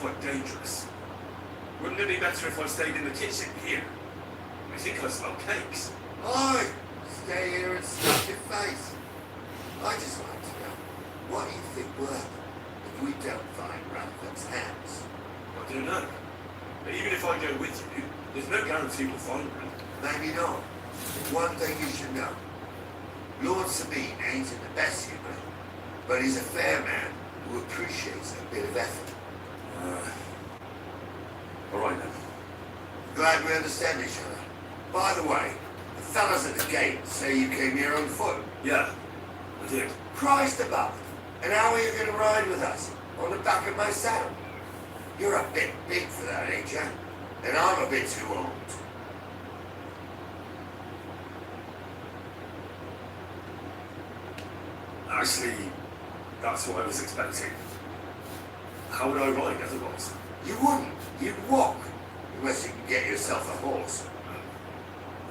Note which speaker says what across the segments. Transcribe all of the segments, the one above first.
Speaker 1: quite dangerous. Wouldn't it be better if I stayed in the kitchen here? I think I smell cakes.
Speaker 2: Aye, stay here and stuff your face. I just like to know, what do you think will happen if we don't find Rutherford's hands?
Speaker 1: I don't know. But even if I go with you, there's no guarantee we'll find them.
Speaker 2: Maybe not. But one thing you should know. Lord Sabine ain't in the best humour, but he's a fair man who appreciates a bit of effort.
Speaker 1: All right then.
Speaker 2: Glad we understand each other. By the way, the fellas at the gate say you came here on foot.
Speaker 1: Yeah, I did.
Speaker 2: Christ above. And how are you going to ride with us? On the back of my saddle? You're a bit big for that, ain't you? And I'm a bit too old.
Speaker 1: Actually, that's what I was expecting. How would I ride otherwise?
Speaker 2: You wouldn't. You'd walk. Unless you can get yourself a horse.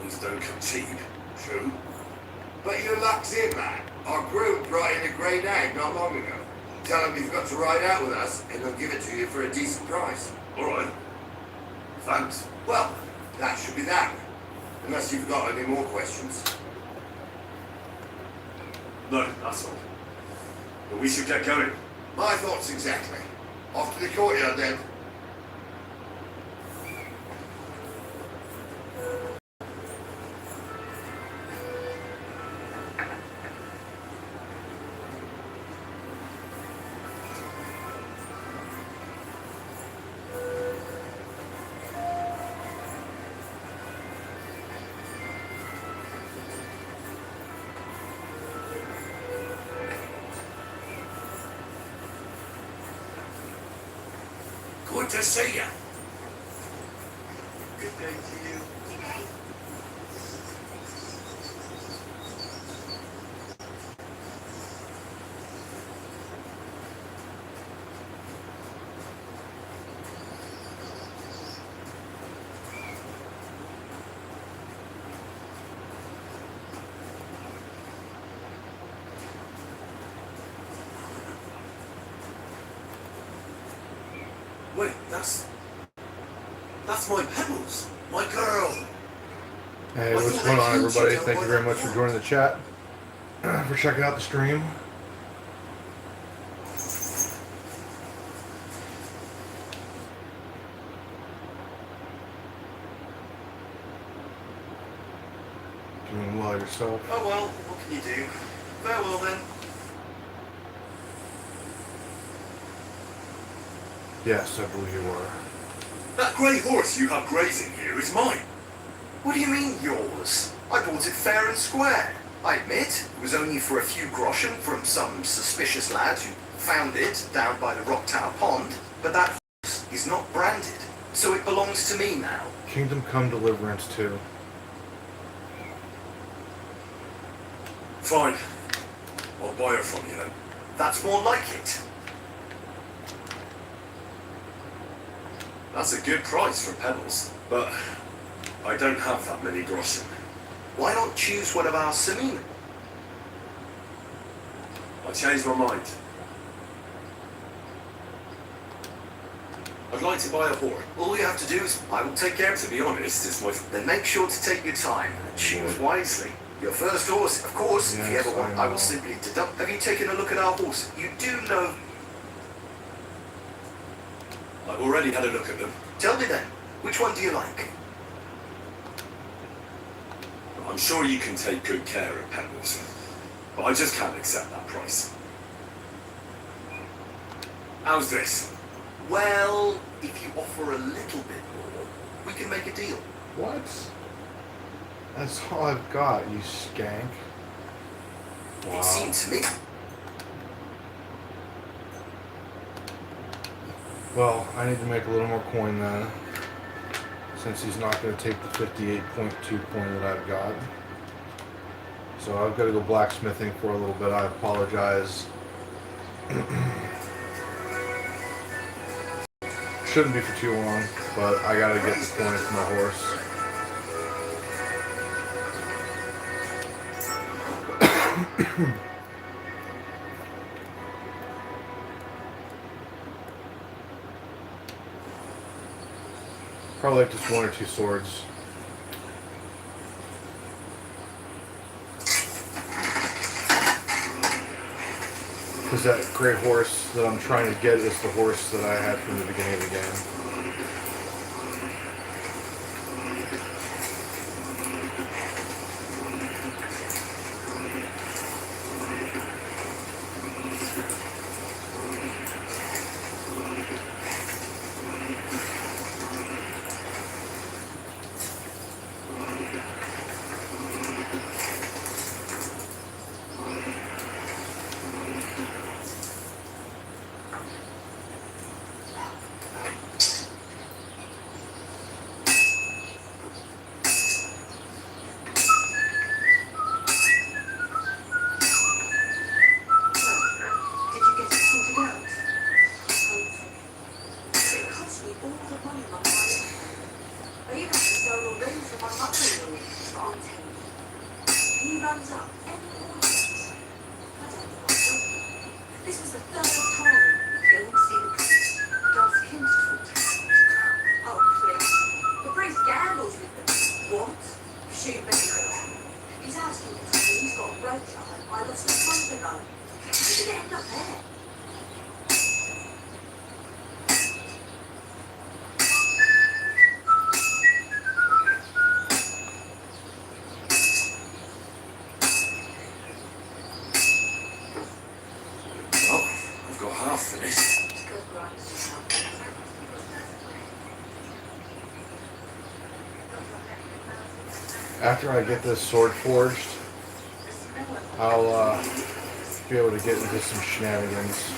Speaker 1: These don't come cheap.
Speaker 2: True. But your luck's in, lad. Our groom brought in a grey nag not long ago. Tell him you've got to ride out with us, and he'll give it to you for a decent price.
Speaker 1: All right. Thanks.
Speaker 2: Well, that should be that. Unless you've got any more questions.
Speaker 1: No, that's all. But we should get going.
Speaker 2: My thoughts exactly. Off to the courtyard then. Good to see you. Good day to you.
Speaker 1: Wait, that's my Pebbles, my girl.
Speaker 3: Hey, what's going on, everybody? Thank you very much for joining the chat, for checking out the stream. Doing well yourself?
Speaker 2: Oh well, what can you do? Farewell then.
Speaker 3: Yes, I believe you are.
Speaker 1: That grey horse you have grazing here is mine.
Speaker 4: What do you mean, yours? I bought it fair and square. I admit, it was only for a few groschen from some suspicious lad who found it down by the Rock Tower Pond, but that horse is not branded, so it belongs to me now.
Speaker 3: Kingdom Come Deliverance 2.
Speaker 1: Fine. I'll buy her from you then.
Speaker 4: That's more like it.
Speaker 1: That's a good price for Pebbles, but I don't have that many groschen.
Speaker 4: Why not choose one of our Samina?
Speaker 1: I changed my mind. I'd like to buy a horse.
Speaker 4: All you have to do is, I will take care of it.
Speaker 1: To be honest, it's my...
Speaker 4: Then make sure to take your time and choose wisely. Your first horse, of course, if you
Speaker 3: Yes,
Speaker 4: ever want,
Speaker 3: I
Speaker 4: I
Speaker 3: know.
Speaker 4: will simply deduct. Have you taken a look at our horse? You do know.
Speaker 1: I've already had a look at them.
Speaker 4: Tell me then, which one do you like?
Speaker 1: I'm sure you can take good care of Pebbles, but I just can't accept that price. How's this?
Speaker 4: Well, if you offer a little bit more, we can make a deal.
Speaker 3: What? That's all I've got, you skank. Wow.
Speaker 4: It seems to me.
Speaker 3: Well, I need to make a little more coin then, since he's not going to take the 58.2 coin that I've got. So I've got to go blacksmithing for a little bit. I apologize. Shouldn't be for too long, but I got to get the coin for my horse. Probably like just one or two swords. Because that gray horse that I'm trying to get is the horse that I had from the beginning of the game. After I get this sword forged, I'll be able to get into some shenanigans.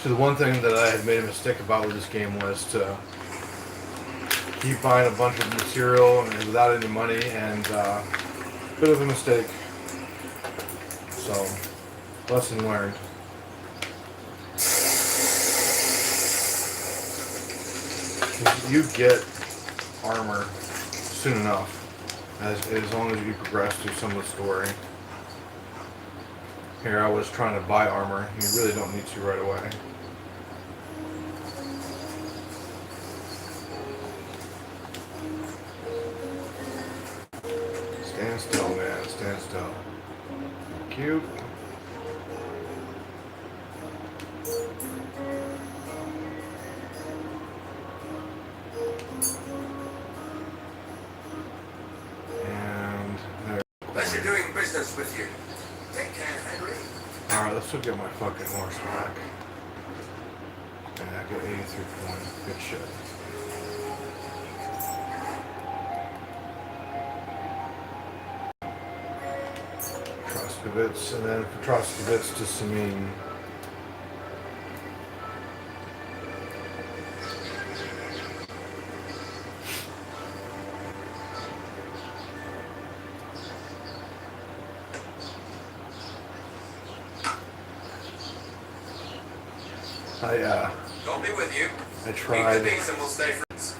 Speaker 3: So the one thing that I had made a mistake about with this game was to keep buying a bunch of material and without any money, and bit of a mistake. So, lesson learned. You get armor soon enough, as long as you progress through some of the story. Here I was trying to buy armor. You really don't need to right away. Stand still, man. Stand still. Cute. And there.
Speaker 2: Pleasure doing business with you. Take care, Henry.
Speaker 3: Alright, let's look at my fucking horse back. And I got 83 points. Good shit. Troskovitz, and then from Troskovitz to Samine.
Speaker 1: Got me with you.
Speaker 3: I
Speaker 1: Keep
Speaker 3: tried
Speaker 1: the peace and we'll stay friends.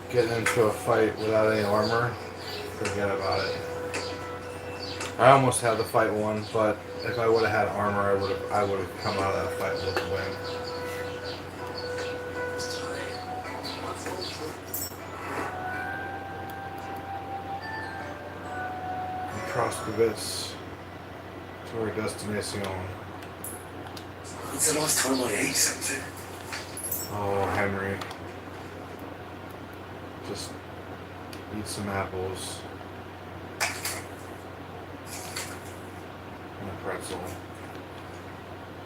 Speaker 3: getting into a fight without any armor. Forget about it. I almost had the fight won, but if I would have had armor, I would have come out of that fight with a win. Troskowitz to our destination.
Speaker 1: When's the last time I ate something?
Speaker 3: Oh, Henry. Just eat some apples. And a pretzel.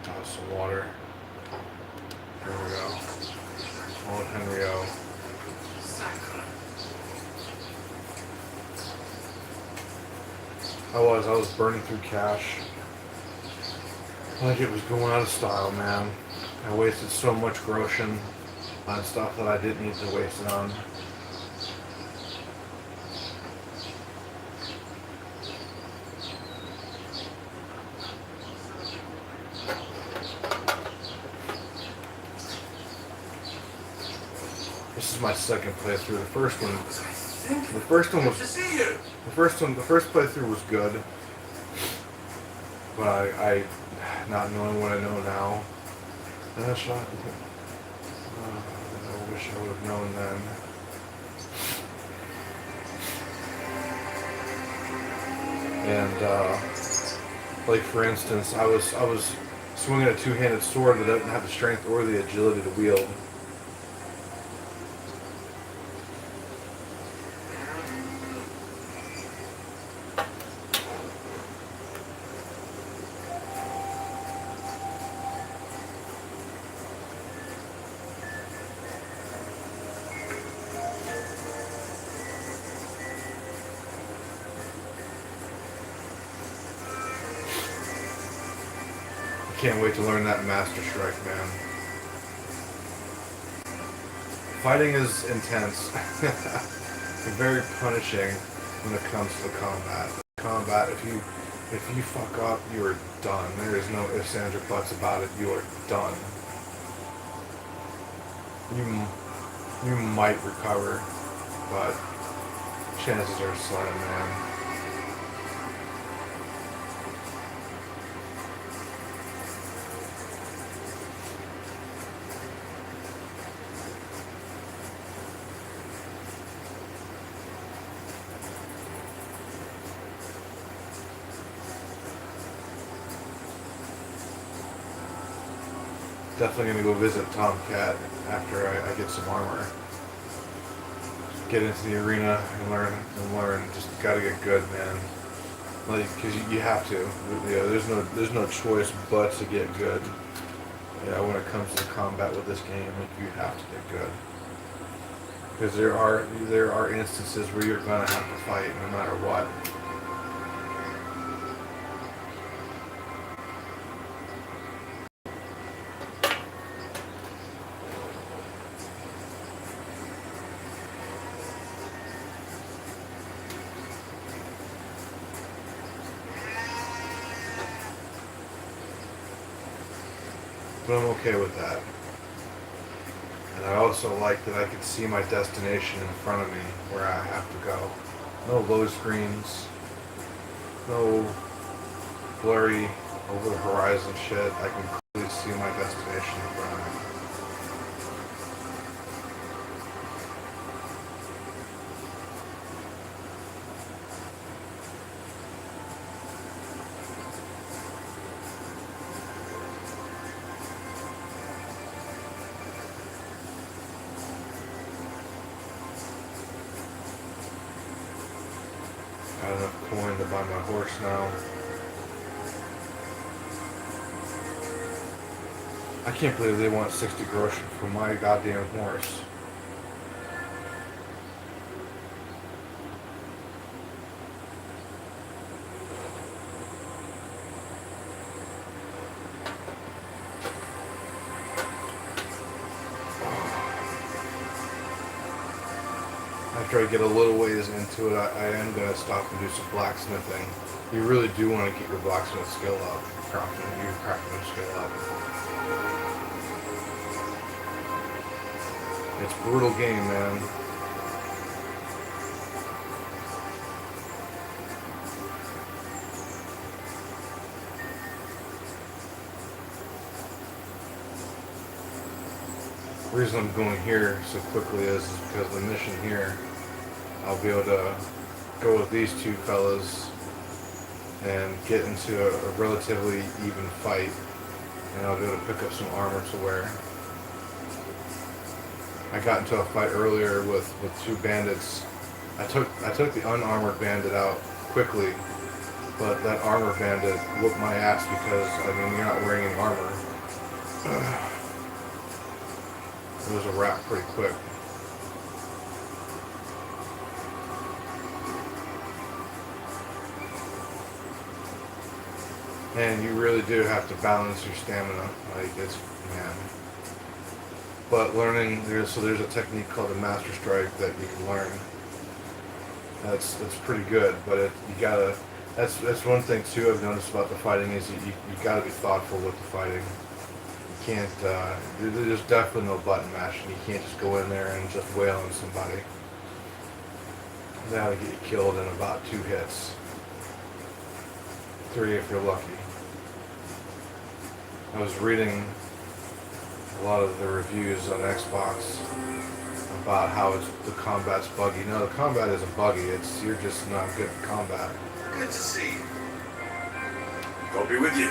Speaker 3: Have some water. Here we go. Old Henry O. I was burning through cash. Like it was going out of style, man. I wasted so much groschen on stuff that I didn't need to waste it on. This is my second playthrough. The first one was the first playthrough was good, but I not knowing what I know now, and that's not. I wish I would have known then. And like for instance, I was swinging a two-handed sword that doesn't have the strength or the agility to wield. Can't wait to learn that Master Strike, man. Fighting is intense. And very punishing when it comes to combat. Combat, if you fuck up, you are done. There is no ifs, ands, or buts about it. You are done. You might recover, but chances are slim, man. Definitely gonna go visit Tomcat after I get some armor. Get into the arena and learn. Just gotta get good, man. Like, cause you have to. Yeah, there's no choice but to get good. Yeah, when it comes to combat with this game, like, you have to get good. Because there are instances where you're gonna have to fight no matter what. But I'm okay with that. And I also like that I can see my destination in front of me where I have to go. No low screens, no blurry over the horizon shit. I can clearly see my destination in front of me. Got enough coin to buy my horse now. I can't believe they want 60 groschen for my goddamn horse. After I get a little ways into it, I am going to stop and do some blacksmithing. You really do want to get your blacksmith skill up, your crafting skill up. It's brutal game, man. The reason I'm going here so quickly is because the mission here, I'll be able to go with these two fellas and get into a relatively even fight, and I'll be able to pick up some armor to wear. I got into a fight earlier with two bandits. I took the unarmored bandit out quickly, but that armor bandit whooped my ass because, I mean, you're not wearing any armor. It was a wrap pretty quick. And you really do have to balance your stamina. Like, it's, man. But learning, there's a technique called a master strike that you can learn. That's pretty good, but you gotta, that's one thing too I've noticed about the fighting is you gotta be thoughtful with the fighting. You can't, there's definitely no button mashing. You can't just go in there and just wail on somebody. That'll get you killed in about 2 hits. 3 if you're lucky. I was reading a lot of the reviews on Xbox about how the combat's buggy. No, the combat isn't buggy. You're just not good at combat.
Speaker 1: Good to see you. God be with you.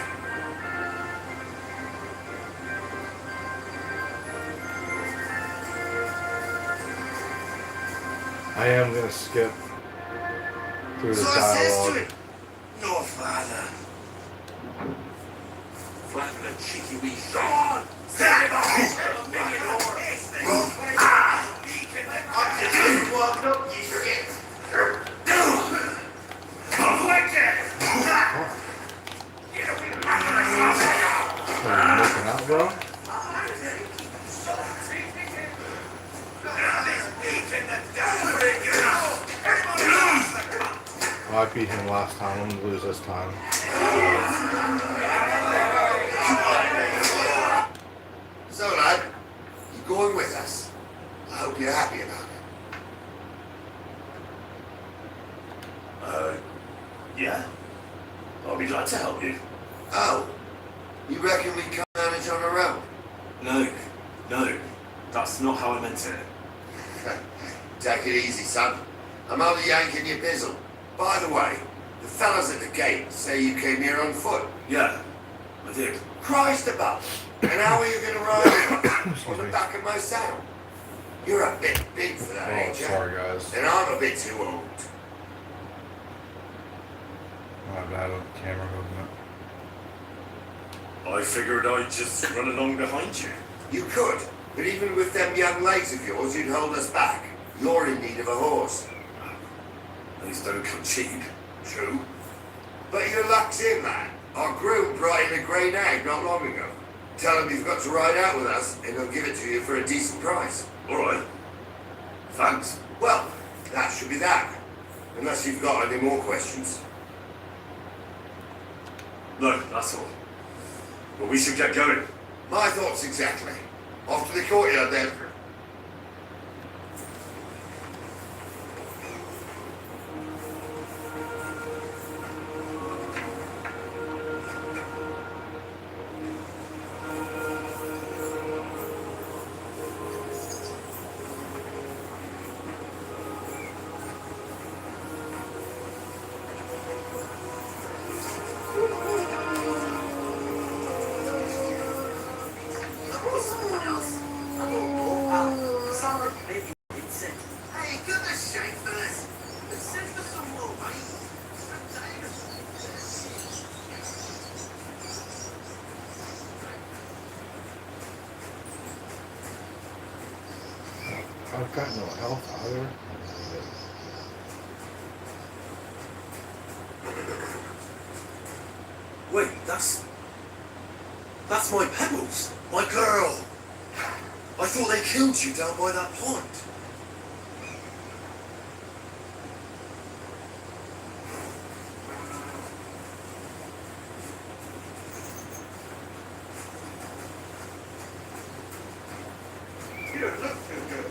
Speaker 3: I am gonna skip through the
Speaker 2: So I says to
Speaker 3: dialogue.
Speaker 2: him, "No, father."
Speaker 1: Flapping a cheeky wee
Speaker 2: Gone! Stand off! I'm just walking up, you shit.
Speaker 3: Are you looking out, bro? Well, I beat him last time. I'm gonna lose this time.
Speaker 2: So, lad, you're going with us. I hope you're happy about it.
Speaker 1: Yeah. I'll be glad to help you.
Speaker 2: Oh, you reckon we can't manage on our own?
Speaker 1: No. That's not how I meant it.
Speaker 2: Take it easy, son. I'm only yanking your pizzle. By the way, the fellas at the gate say you came here on foot.
Speaker 1: Yeah, I did.
Speaker 2: Christ above. And how are you going to ride on the back of my saddle? You're a bit big for that,
Speaker 3: Oh,
Speaker 2: ain't you?
Speaker 3: sorry guys.
Speaker 2: And I'm a bit too old.
Speaker 3: My bad with the camera movement.
Speaker 1: I figured I'd just run along behind you.
Speaker 2: You could, but even with them young legs of yours, you'd hold us back. You're in need of a horse.
Speaker 1: These don't come cheap.
Speaker 2: True. But your luck's in, man. Our groom brought in a grey nag not long ago. Tell him you've got to ride out with us, and he'll give it to you for a decent price.
Speaker 1: All right. Thanks.
Speaker 2: Well, that should be that. Unless you've got any more questions.
Speaker 1: No, that's all. Well, we should get going.
Speaker 2: My thoughts exactly. Off to the courtyard then. Hey, goodness sake, fellas. Let's send for some more, mate.
Speaker 3: I've got no health either.
Speaker 1: Wait, that's my Pebbles, my girl. I thought they killed you down by that pond.
Speaker 2: You don't look too good.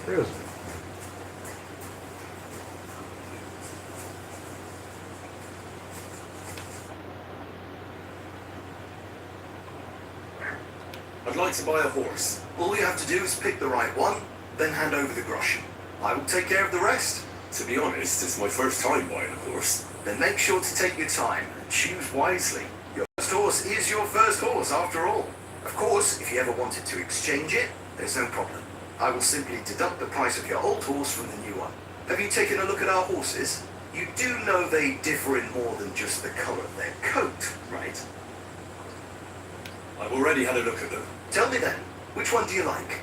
Speaker 3: Where is it?
Speaker 1: I'd like to buy a horse.
Speaker 4: All you have to do is pick the right one, then hand over the groschen. I will take care of the rest.
Speaker 1: To be honest, it's my first time buying a horse.
Speaker 4: Then make sure to take your time and choose wisely. Your first horse is your first horse, after all. Of course, if you ever wanted to exchange it, there's no problem. I will simply deduct the price of your old horse from the new one. Have you taken a look at our horses? You do know they differ in more than just the color of their coat, right?
Speaker 1: I've already had a look at them.
Speaker 4: Tell me then, which one do you like?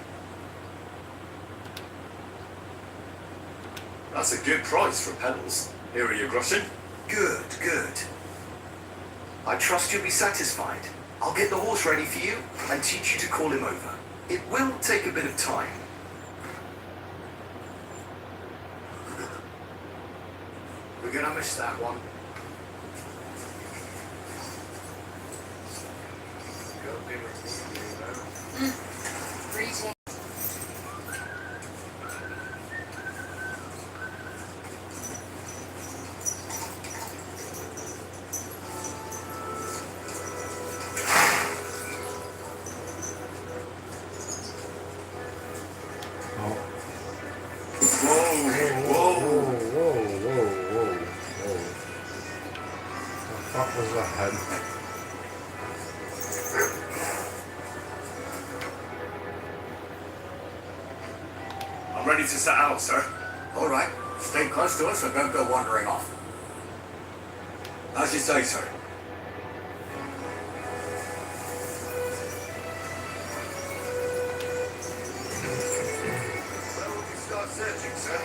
Speaker 1: That's a good price for pedals. Here are your groschen.
Speaker 4: Good, good. I trust you'll be satisfied. I'll get the horse ready for you and teach you to call him over. It will take a bit of time. We're gonna miss that one. Go be with me,
Speaker 5: Greetings.
Speaker 3: Oh. Whoa. The fuck was that?
Speaker 1: I'm ready to set out, sir.
Speaker 2: All right. Stay close to us and don't go wandering off.
Speaker 1: As you say, sir.
Speaker 2: Where will we start searching, sir?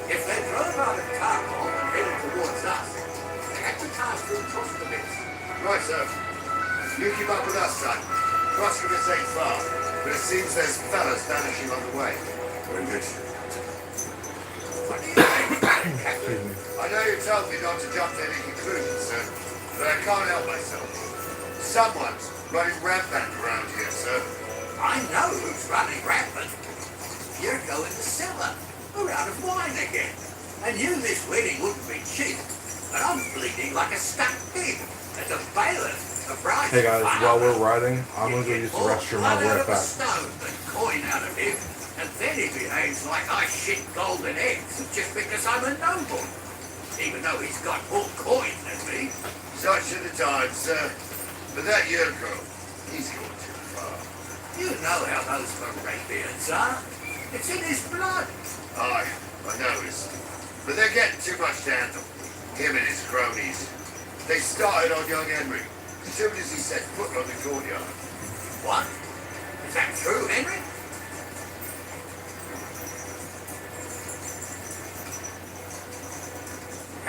Speaker 2: If they drove out of Tarkov and headed towards us, they had to pass through Troskowitz. Right, sir. You keep up with us, son. Troskowitz ain't far, but it seems there's fellas vanishing on the way.
Speaker 1: Very good.
Speaker 2: What do you think, Captain?
Speaker 3: Excuse me.
Speaker 2: I know you told me not to jump to any conclusions, sir, but I can't help myself. Someone's running rampant around here, sir. I know who's running rampant. You're going to cellar. We're out of wine again. I knew this wedding wouldn't be cheap, but I'm bleeding like a stuck pig. And the bailiff, the bride.
Speaker 3: Hey guys, while we're riding, I'm gonna go use the restroom. I'll be right back.
Speaker 2: Stone and coin out of him, and then he behaves like I shit golden eggs just because I'm a noble, even though he's got more coin than me. Such are the times, sir. But that Yurko, he's gone too far. You know how those Moravians are. It's in his blood. Aye, I noticed. But they're getting too much to handle. Him and his cronies. They started on young Henry as soon as he set foot on the courtyard. What? Is that true, Henry?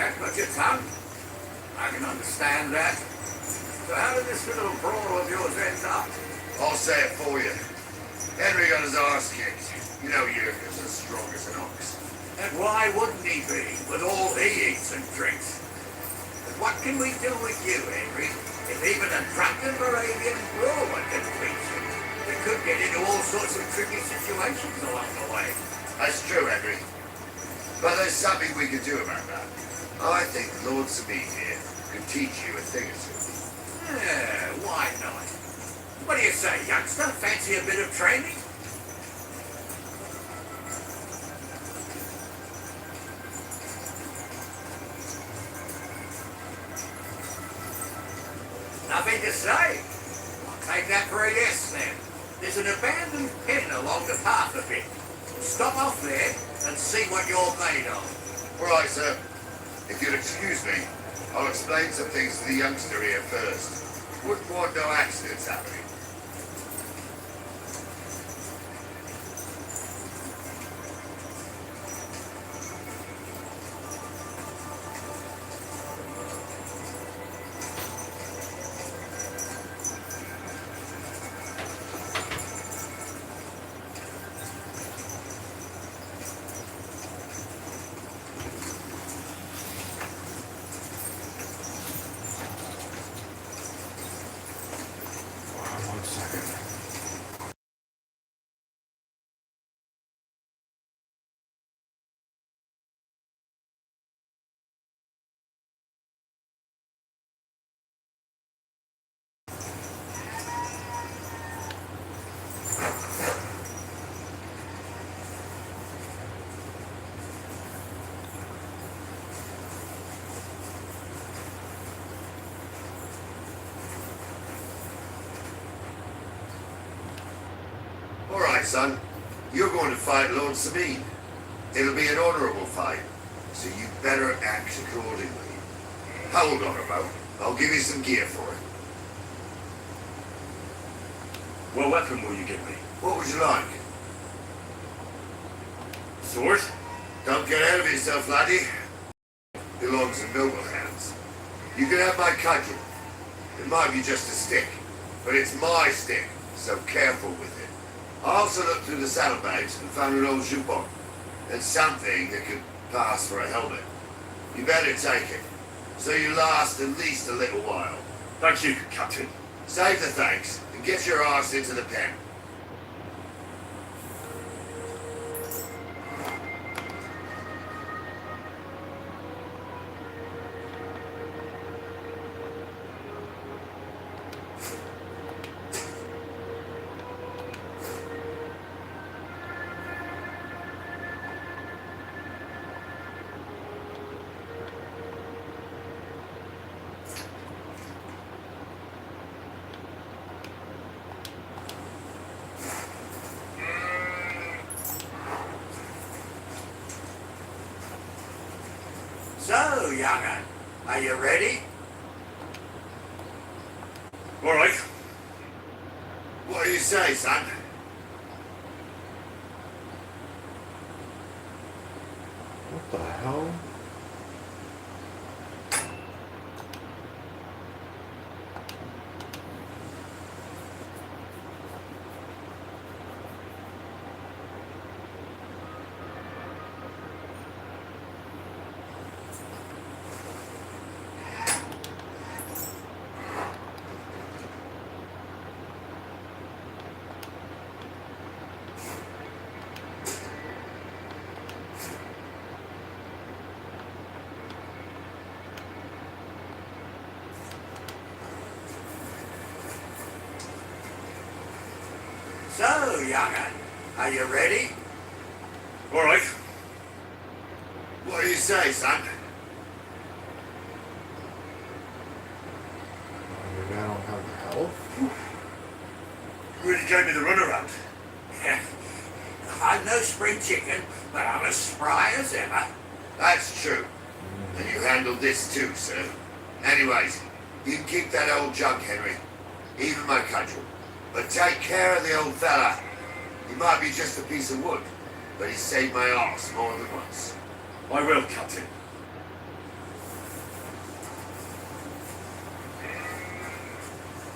Speaker 2: Can't got your tongue? I can understand that. So how did this little brawl of yours end up? I'll say it for you. Henry got his arse kicked. You know Yurka's as strong as an ox. And why wouldn't he be, with all he eats and drinks? But what can we do with you, Henry? If even a drunken Moravian brawler can beat you, we could get into all sorts of tricky situations along the way. That's true, Henry. But there's something we could do about that. I think Lord Sabine here could teach you a thing or two. Yeah, why not? What do you say, youngster? Fancy a bit of training? Nothing to say. I'll take that for a yes then. There's an abandoned pen along the path a bit. Stop off there and see what you're made of. Right, sir. If you'll excuse me, I'll explain some things to the youngster here first. Wouldn't want no accidents happening. son. You're going to fight Lord Sabine. It'll be an honorable fight, so you better act accordingly. Hold on a moment. I'll give you some gear for it.
Speaker 5: What weapon will you give me?
Speaker 2: What would you like?
Speaker 5: Sword?
Speaker 2: Don't get ahead of yourself, laddie. Belongs in noble hands. You can have my cudgel. It might be just a stick, but it's my stick, so careful with it. I also looked through the saddlebags and found an old jupon, and something that could pass for a helmet. You better take it, so you last at least a little while.
Speaker 5: Thank you, Captain.
Speaker 2: Save the thanks, and get your arse into the pen. So, young'un, are you ready?
Speaker 5: All right.
Speaker 2: What do you say, son?
Speaker 3: What the hell?
Speaker 2: So, young'un, are you ready?
Speaker 5: All right.
Speaker 2: What do you say, son?
Speaker 3: Maybe I don't have the health?
Speaker 5: Really gave me the runaround.
Speaker 2: I'm no spring chicken, but I'm as spry as ever. That's true. And you handled this too, sir. Anyways, you can keep that old junk, Henry. Even my cudgel. But take care of the old fella. He might be just a piece of wood, but he saved my arse more than once.
Speaker 5: I will, Captain.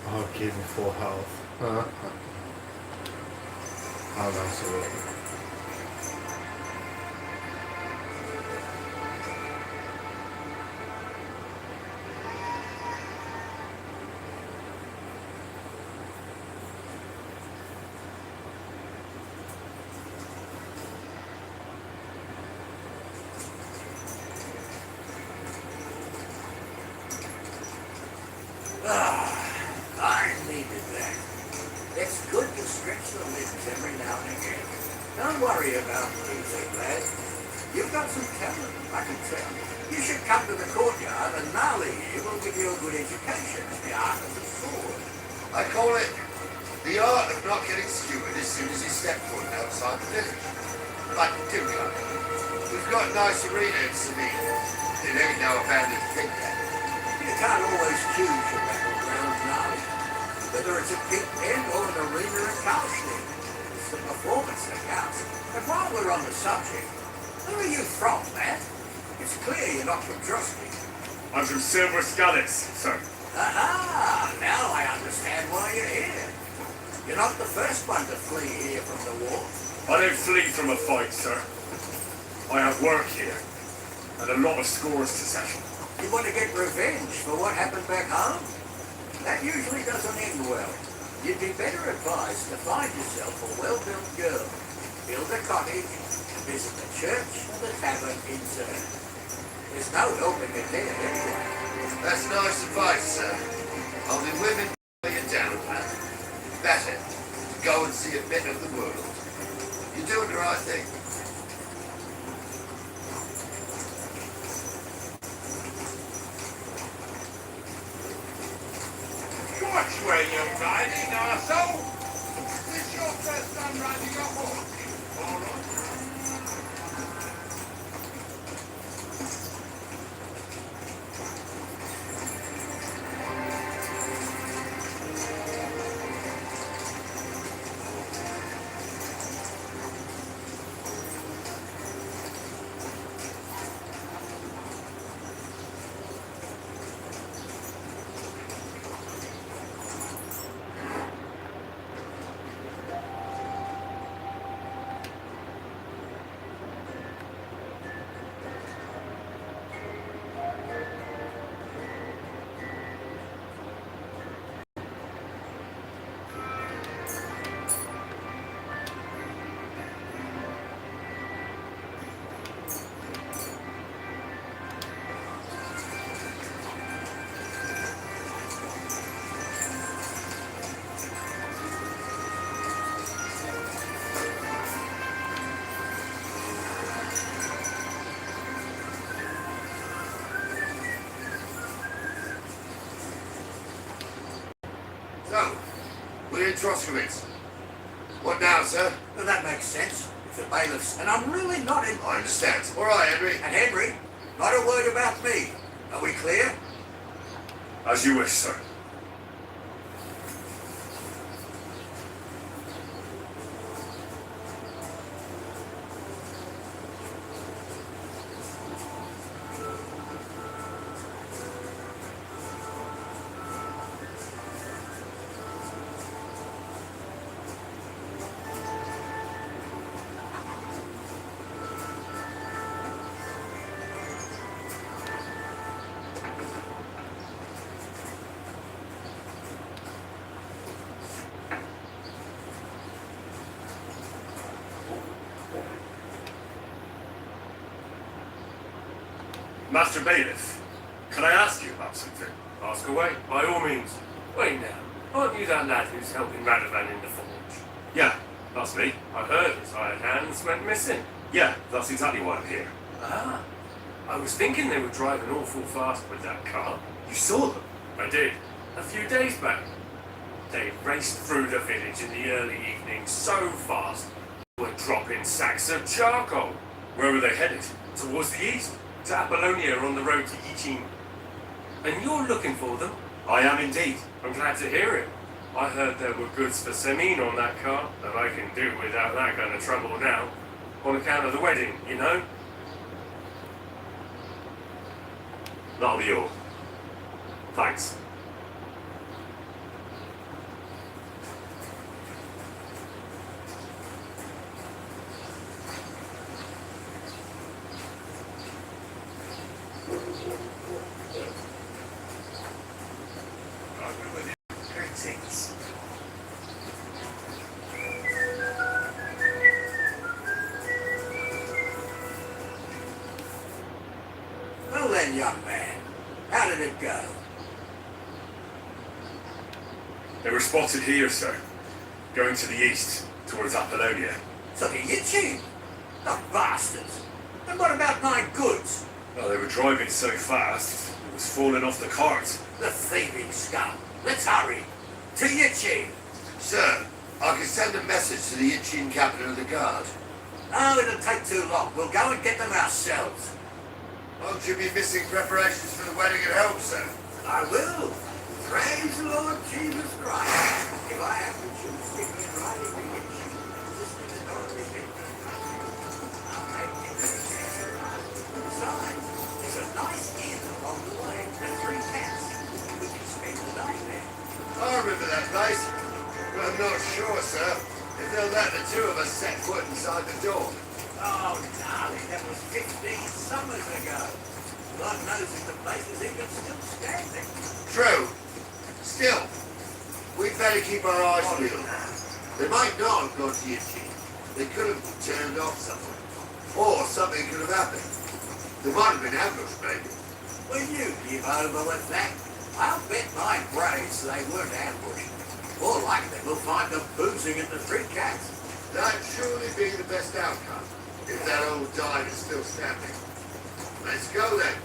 Speaker 3: Oh, it gave me full health. How nice of it.
Speaker 2: I needed that. It's good to stretch the limbs every now and again. Don't worry about losing, lad. You've got some talent, I can tell. You should come to the courtyard and Nali here will give you a good education in the art of the sword. I call it the art of not getting skewered as soon as you step foot outside the village. But do come. We've got a nice arena in Sabine. It ain't no abandoned pig pen. You can't always choose your battlegrounds, Nali. Whether it's a pig pen or an arena in Karlstein. It's the performance that counts. And while we're on the subject, where are you from, Matt? It's clear you're not from Drosky.
Speaker 5: I'm from Silver Scullets, sir.
Speaker 2: Aha! Now I understand why you're here. You're not the first one to flee here from the war.
Speaker 5: I don't flee from a fight, sir. I have work here, and a lot of scores to settle.
Speaker 2: You want to get revenge for what happened back home? That usually doesn't end well. You'd be better advised to find yourself a well-built girl, build a cottage, visit the church or the tavern in turn. There's no helping it there anyway. That's nice advice, sir. Only women you down, Pat. Better to go and see a bit of the world. You're doing the right thing.
Speaker 6: Watch where you're riding, arsehole! Is this your first time
Speaker 2: I'm riding your horse. All right. So, we're in Troskowitz. What now, sir?
Speaker 6: Well, that makes sense. If the bailiffs... And I'm really not in...
Speaker 2: I understand. All right, Henry.
Speaker 6: And Henry, not a word about me. Are we clear?
Speaker 5: As you wish, sir. Master Bailiff, can I ask you about something?
Speaker 7: Ask away, by all means. Wait now, aren't you that lad who's helping Radovan in the forge?
Speaker 5: Yeah, that's me.
Speaker 7: I heard his hired hands went missing.
Speaker 5: Yeah, that's exactly why I'm here.
Speaker 7: Ah, I was thinking they were driving awful fast with that car.
Speaker 5: You saw them?
Speaker 7: I did, a few days back. They raced through the village in the early evening so fast, they were dropping sacks of charcoal.
Speaker 5: Where were they headed?
Speaker 7: Towards the east, to Apollonia on the road to Yichin. And you're looking for them?
Speaker 5: I am indeed.
Speaker 7: I'm glad to hear it. I heard there were goods for Semin on that car, and I can do without that kind of trouble now. On account of the wedding, you know?
Speaker 5: That'll be all. Thanks.
Speaker 6: Greetings. Well then, young man, how did it go?
Speaker 5: They were spotted here, sir. Going to the east, towards Apollonia.
Speaker 6: So the Yichin? The bastards! And what about my goods?
Speaker 5: Well, they were driving so fast, it was falling off the cart.
Speaker 6: The thieving scum. Let's hurry. To Yichin.
Speaker 2: Sir, I can send a message to the Yichin captain of the guard.
Speaker 6: Oh, it'll take too long. We'll go and get them ourselves.
Speaker 2: Won't you be missing preparations for the wedding at home, sir?
Speaker 6: I will. Praise the Lord Jesus Christ. If I have to choose between riding the Yichin and listening to Dorothy I'll take the Yichin. Besides, there's a nice inn along the way and 3 cats. We can spend the night there.
Speaker 2: I remember that place, but I'm not sure, sir, if they'll let the two of us set foot inside the door.
Speaker 6: Oh, darling, that was 15 summers ago. God knows if the place is even still standing.
Speaker 2: True. Still, we'd better keep our eyes peeled. They might not have gone to Yichin. They could have turned off somewhere. Or something could have happened. There might have been ambushed, maybe.
Speaker 6: Will you give over with that? I'll bet my brains they weren't ambushed. More likely we'll find them boozing at the 3 cats.
Speaker 2: That'd surely be the best outcome, if that old dime is still standing. Let's go then.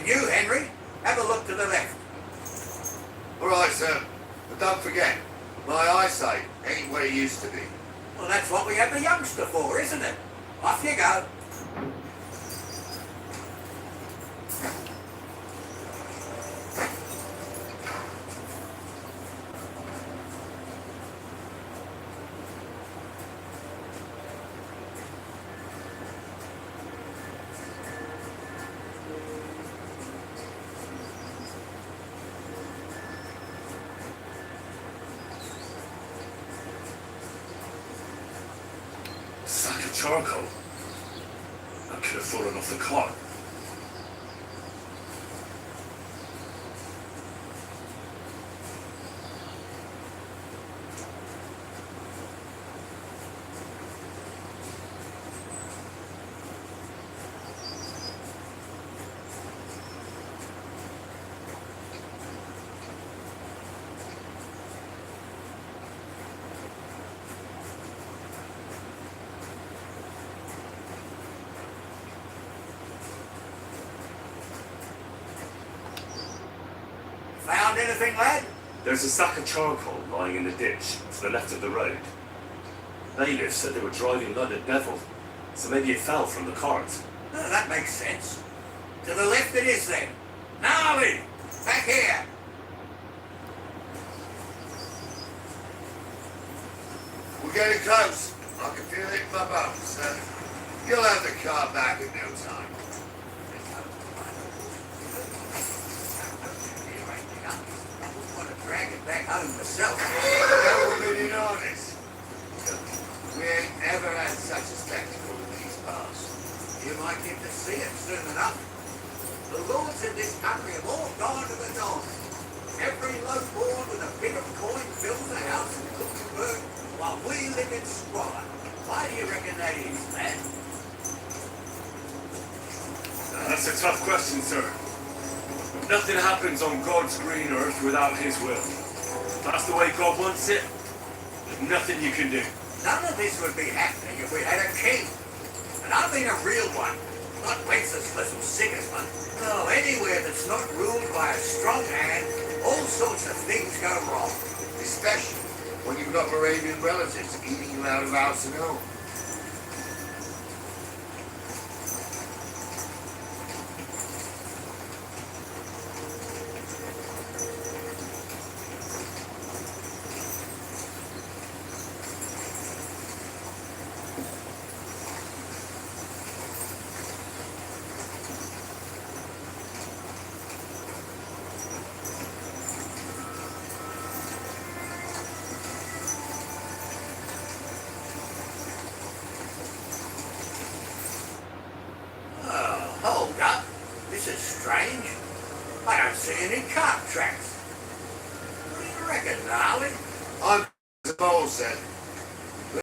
Speaker 2: you, Henry, have a look to the left. All right, sir. But don't forget, my eyesight ain't what it used to be. Well, that's what we have the youngster for, isn't it? Off you go.
Speaker 5: Sack of charcoal. That could have fallen off the cart.
Speaker 2: Found anything, lad?
Speaker 7: There's a sack of charcoal lying in the ditch to the left of the road. Bailiff said they were driving London Devil, so maybe it fell from the cart.
Speaker 2: Oh, that makes sense. To the left it is, then. Now, Ali, back here. We're getting close. I can feel it in my bones, sir. You'll have the car back in no time. Drag it back home myself. Never been honest. We ain't ever had such a spectacle in these parts. You might get to see it soon enough. The lords in this country have all gone to the north. Every loaf born with a bit of coin fills a house in Luxembourg, while we live in squalor. Why do you reckon that is, lad?
Speaker 7: That's a tough question, sir. Nothing happens on God's green earth without his will. If that's the way God wants it, there's nothing you can do.
Speaker 2: None of this would be happening if we had a king. And I mean a real one, not Wenceslas or Sigismund. No, anywhere that's not ruled by a strong hand, all sorts of things go wrong. Especially when you've got Moravian relatives eating you out of house and home. Hold up. This is strange. I don't see any cart tracks. What do you reckon, darling? I'm the mole, said.